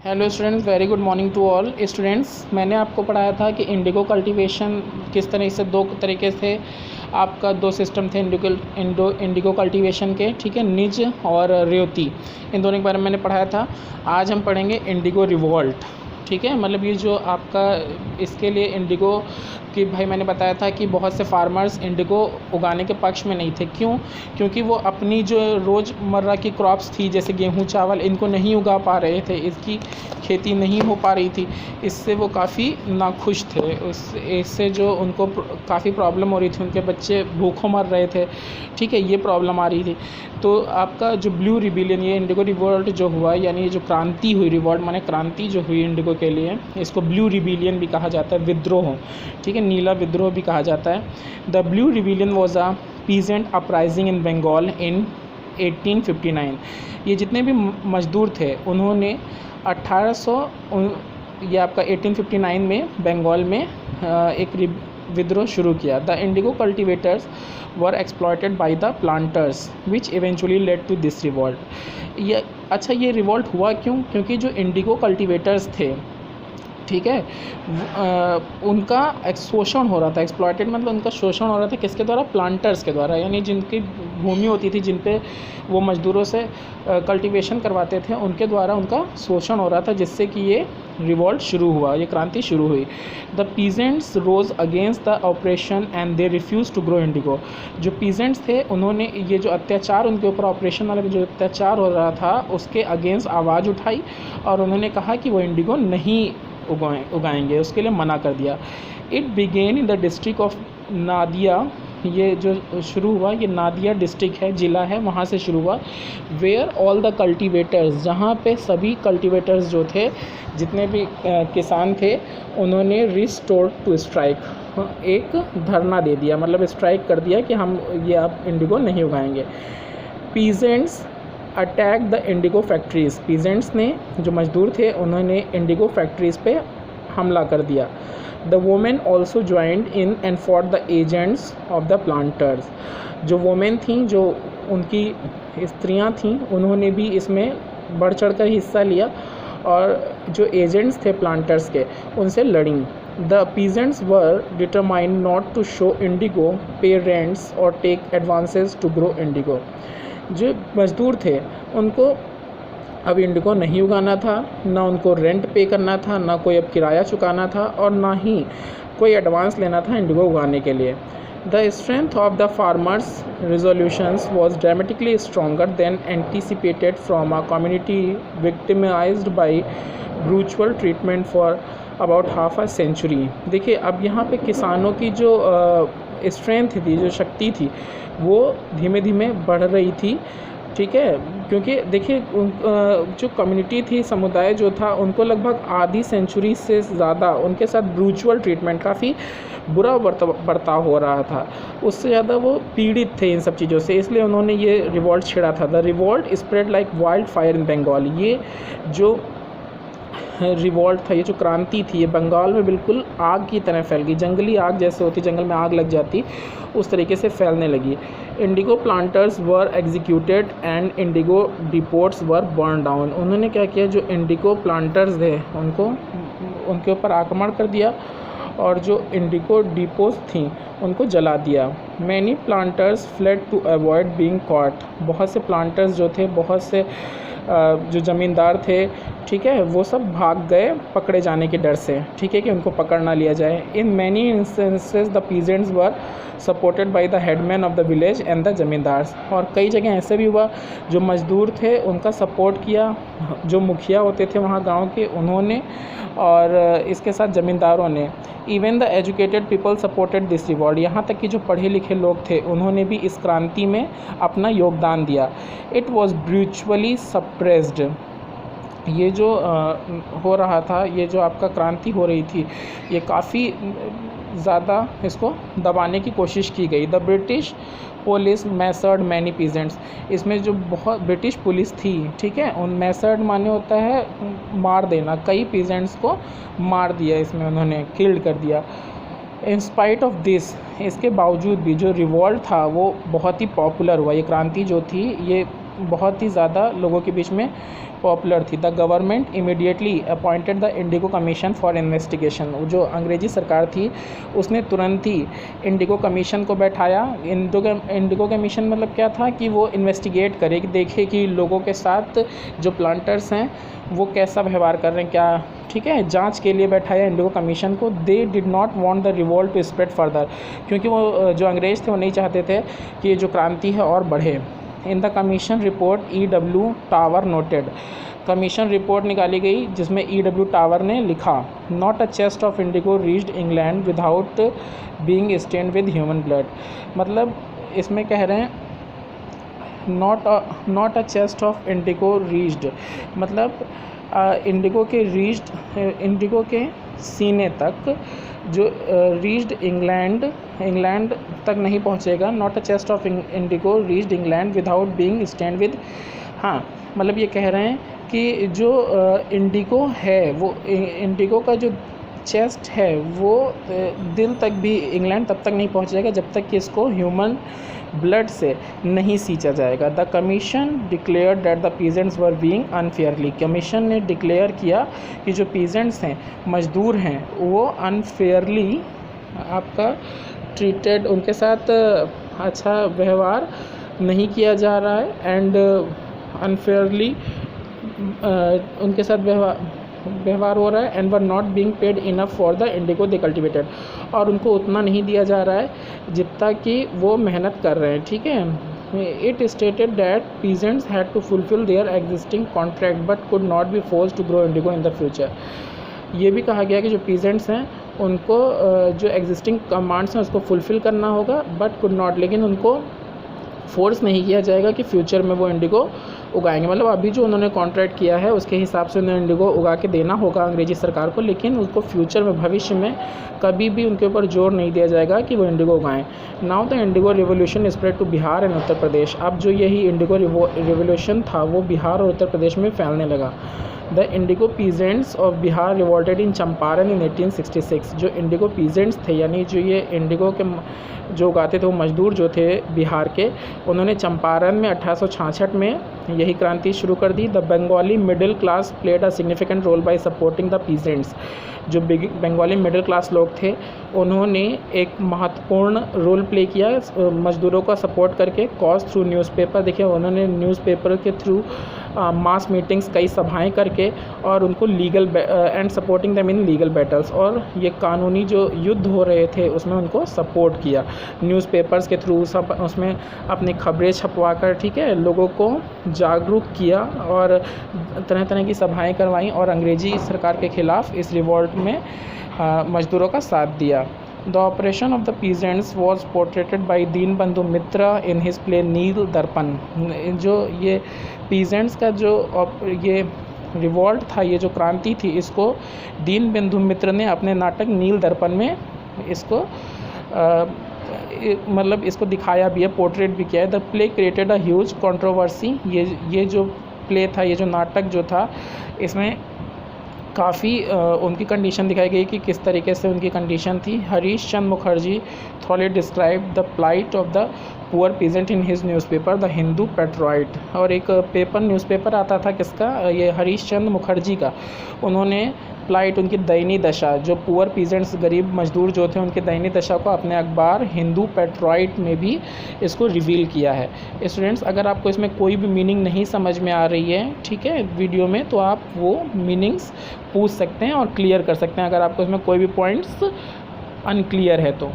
Hello students, very good morning to all students. मैंने आपको पढ़ाया था कि इंडिगो कल्टीवेशन किस तरह से दो तरीके से आपका दो सिस्टम थे इंडिगो कल्टीवेशन के, ठीक है, निज और रेवती, इन दोनों के बारे में मैंने पढ़ाया था। आज हम पढ़ेंगे इंडिगो रिवॉल्ट, ठीक है। मतलब ये जो आपका इसके लिए इंडिगो कि भाई मैंने बताया था कि बहुत से फार्मर्स इंडिगो उगाने के पक्ष में नहीं थे। क्यों? क्योंकि वो अपनी जो रोज़मर्रा की क्रॉप्स थी जैसे गेहूँ चावल इनको नहीं उगा पा रहे थे, इसकी खेती नहीं हो पा रही थी। इससे वो काफ़ी नाखुश थे, इससे जो उनको काफ़ी प्रॉब्लम हो रही थी, उनके बच्चे भूखों मर रहे थे, ठीक है, ये प्रॉब्लम आ रही थी। तो आपका जो ब्लू रिबिलियन, ये इंडिगो रिवॉल्ट जो हुआ, यानी जो क्रांति हुई, रिवॉल्ट माने क्रांति जो हुई इंडिगो के लिए, इसको ब्लू रिबिलियन भी कहा जाता है, विद्रोह, ठीक है, नीला विद्रोह भी कहा जाता है। The blue rebellion was a peasant uprising in Bengal in 1859। ये जितने भी मजदूर थे उन्होंने 1800 ये आपका 1859 में बंगाल में एक विद्रोह शुरू किया। The indigo cultivators were exploited by the planters which eventually led to this revolt. ये रिवॉल्ट हुआ क्यों? क्योंकि जो इंडिगो कल्टिवेटर्स थे, ठीक है, उनका शोषण हो रहा था। एक्सप्लॉयटेड मतलब उनका शोषण हो रहा था किसके द्वारा? प्लांटर्स के द्वारा, यानी जिनकी भूमि होती थी, जिन पे वो मज़दूरों से कल्टीवेशन करवाते थे, उनके द्वारा उनका शोषण हो रहा था, जिससे कि ये रिवॉल्ट शुरू हुआ, ये क्रांति शुरू हुई। The peasants rose against the oppression and they refuse to grow indigo. जो पीजेंट्स थे उन्होंने ये जो अत्याचार उनके ऊपर, ऑपरेशन वाला जो अत्याचार हो रहा था, उसके अगेंस्ट आवाज़ उठाई और उन्होंने कहा कि वो इंडिगो नहीं उगाएंगे, उसके लिए मना कर दिया। It began in the district of Nadia. ये जो शुरू हुआ, ये नादिया डिस्ट्रिक्ट है, ज़िला है, वहाँ से शुरू हुआ। वेयर ऑल द कल्टीवेटर्स, जहाँ पे सभी कल्टीवेटर्स जो थे, जितने भी किसान थे, उन्होंने रिस्टोर टू स्ट्राइक, एक धरना दे दिया, मतलब स्ट्राइक कर दिया कि हम ये आप इंडिगो नहीं उगाएंगे। Peasants attack the indigo factories. Peasants ने, जो मजदूर थे, उन्होंने इंडिगो फैक्ट्रीज़ पे हमला कर दिया। The women also joined in and fought the agents of the planters. जो वोमेन थी, जो उनकी स्त्रियां थीं, उन्होंने भी इसमें बढ़ चढ़ कर हिस्सा लिया और जो एजेंट्स थे प्लांटर्स के, उनसे लड़ी। The peasants were determined not to sow indigo, pay rents और take advances to grow indigo. जो मज़दूर थे उनको अब इंडिगो नहीं उगाना था, ना उनको रेंट पे करना था, ना कोई अब किराया चुकाना था, और ना ही कोई एडवांस लेना था इंडिगो उगाने के लिए। The strength of the farmers resolutions was dramatically stronger than anticipated from a community victimised by brutal treatment for about half a century. देखिए, अब यहाँ पे किसानों की जो स्ट्रेंथ थी, जो शक्ति थी, वो धीमे धीमे बढ़ रही थी, ठीक है। क्योंकि देखिए, जो कम्युनिटी थी, समुदाय जो था, उनको लगभग आधी सेंचुरी से ज़्यादा उनके साथ ब्रूचुअल ट्रीटमेंट, काफ़ी बुरा बर्ताव हो रहा था, उससे ज़्यादा वो पीड़ित थे इन सब चीज़ों से, इसलिए उन्होंने ये रिवॉल्ट छेड़ा था। The revolt spread like wild fire in Bengal. ये जो रिवॉल्ट था, ये जो क्रांति थी, ये बंगाल में बिल्कुल आग की तरह फैल गई। जंगली आग जैसे होती, जंगल में आग लग जाती, उस तरीके से फैलने लगी। Indigo planters were executed and indigo depots were burn down. उन्होंने क्या किया, जो इंडिगो प्लांटर्स थे उनके ऊपर आक्रमण कर दिया और जो इंडिगो डिपोज थी उनको जला दिया। Many planters fled to avoid being caught. बहुत से प्लांटर्स जो थे, बहुत से जो ज़मींदार थे, ठीक है, वो सब भाग गए पकड़े जाने के डर से, ठीक है, कि उनको पकड़ ना लिया जाए। In many instances the peasants were supported by the headman of the village and the zamindars. और कई जगह ऐसे भी हुआ, जो मज़दूर थे उनका सपोर्ट किया जो मुखिया होते थे वहाँ गांव के, उन्होंने, और इसके साथ ज़मींदारों ने। Even the educated people supported this revolt. यहाँ तक कि जो पढ़े लिखे लोग थे, उन्होंने भी इस क्रांति में अपना योगदान दिया। It was brutally suppressed. ये जो हो रहा था, ये जो आपका क्रांति हो रही थी, ये काफ़ी ज़्यादा इसको दबाने की कोशिश की गई। The British police massacred many peasants. इसमें जो बहुत ब्रिटिश पुलिस थी, ठीक है, उन मैसर्ड माने होता है मार देना, कई पीजेंट्स को मार दिया, इसमें उन्होंने किल्ड कर दिया। इन स्पाइट ऑफ दिस, इसके बावजूद भी जो रिवॉल्ट था वो बहुत ही पॉपुलर हुआ। ये क्रांति जो थी, ये बहुत ही ज़्यादा लोगों के बीच में पॉपुलर थी। The government immediately appointed the Indigo commission for investigation. जो अंग्रेजी सरकार थी उसने तुरंत ही इंडिगो कमीशन को बैठाया। इंडिगो कमीशन मतलब क्या था कि वो इन्वेस्टिगेट करे, कि देखे कि लोगों के साथ जो प्लांटर्स हैं वो कैसा व्यवहार कर रहे हैं, क्या ठीक है, जांच के लिए बैठाया इंडिगो कमीशन को। They did not want the revolt to spread further, क्योंकि वो जो अंग्रेज थे वो नहीं चाहते थे कि ये जो क्रांति है और बढ़े। In the commission report E.W. Tower noted. Commission report निकाली गई जिसमें E.W. टावर ने लिखा, not a chest of indigo reached England without being stained with human blood. मतलब इसमें कह रहे हैं not a chest of indigo reached, मतलब इंडिगो के सीने तक जो रीच्ड इंग्लैंड तक नहीं पहुंचेगा। Not a chest of indigo reached England without being stained with. हाँ, मतलब ये कह रहे हैं कि जो इंडिगो है वो इंडिगो का जो चेस्ट है वो दिल तक भी इंग्लैंड तब तक नहीं पहुंचेगा जब तक कि इसको ह्यूमन ब्लड से नहीं सींचा जाएगा। The commission declare that the peasants were being unfairly. Commission ने डिक्लेयर किया कि जो पीजेंट्स हैं, मजदूर हैं, वो अनफेयरली आपका ट्रीटेड, उनके साथ अच्छा व्यवहार नहीं किया जा रहा है। एंड अनफेयरली उनके साथ व्यवहार हो रहा है। And were not being paid enough for the Indigo they cultivated, और उनको उतना नहीं दिया जा रहा है जितना कि वो मेहनत कर रहे हैं, ठीक है। It stated that peasants had to fulfil their existing contract but could not be forced to grow indigo in the future. ये भी कहा गया कि जो पीजेंट्स हैं उनको जो एग्जिस्टिंग कमांड्स हैं उसको फुलफ़िल करना होगा, बट कुड नॉट, लेकिन उनको फोर्स नहीं किया जाएगा कि फ्यूचर में वो इंडिगो उगाएंगे। मतलब अभी जो उन्होंने कॉन्ट्रैक्ट किया है उसके हिसाब से उन्हें इंडिगो उगा के देना होगा अंग्रेजी सरकार को, लेकिन उसको फ्यूचर में, भविष्य में कभी भी उनके ऊपर जोर नहीं दिया जाएगा कि वो इंडिगो उगाएं। Now the indigo revolution spread to Bihar and Uttar Pradesh. अब जो यही इंडिगो रिवोल्यूशन था वो बिहार और उत्तर प्रदेश में फैलने लगा। The indigo peasants of Bihar revolted in Champaran in 1866। जो इंडिगो पीजेंट्स थे, यानी जो ये इंडिगो के जो उगाते थे वो मजदूर जो थे बिहार के, उन्होंने चंपारण में 1866 में यही क्रांति शुरू कर दी। The Bengali middle class played a significant role by supporting the peasants. जो बंगाली मिडिल क्लास लोग थे उन्होंने एक महत्वपूर्ण रोल प्ले किया मजदूरों का सपोर्ट करके। कॉज थ्रू न्यूज़पेपर, देखिए उन्होंने न्यूज़पेपर के थ्रू मास मीटिंग्स, कई सभाएं करके, और उनको legal and supporting them in legal battles, और ये कानूनी जो युद्ध हो रहे थे उसमें उनको सपोर्ट किया न्यूज़पेपर्स के थ्रू। सब उसमें अपनी खबरें छपवा कर, ठीक है, लोगों को जागरूक किया और तरह तरह की सभाएं करवाईं और अंग्रेजी सरकार के ख़िलाफ़ इस रिवॉल्ट में मजदूरों का साथ दिया। The operation of the peasants was portrayed by Dinabandhu Mitra in his play Nil Darpan. जो ये पीजेंट्स का जो ये रिवॉल्ट था, ये जो क्रांति थी, इसको दीनबंधु मित्र ने अपने नाटक नील दर्पण में इसको मतलब इसको दिखाया भी है, पोर्ट्रेट भी किया है। The play created a huge controversy. ये जो प्ले था, ये जो नाटक जो था, इसमें काफ़ी उनकी कंडीशन दिखाई गई कि किस तरीके से उनकी कंडीशन थी। Harish Chandra Mukherjee thoroughly describe the plight of the poor peasant in his newspaper the Hindu patriot. और एक पेपर न्यूज़पेपर आता था किसका, ये हरीश चंद्र मुखर्जी का। उन्होंने प्लाइट, उनकी दयनीय दशा, जो पुअर पीजेंट्स, गरीब मजदूर जो थे, उनकी दयनीय दशा को अपने अखबार हिंदू पेट्रॉइट में भी इसको रिवील किया है। स्टूडेंट्स, अगर आपको इसमें कोई भी मीनिंग नहीं समझ में आ रही है, ठीक है, वीडियो में, तो आप वो मीनिंग्स पूछ सकते हैं और क्लियर कर सकते हैं अगर आपको इसमें कोई भी पॉइंट्स अनक्लियर है तो।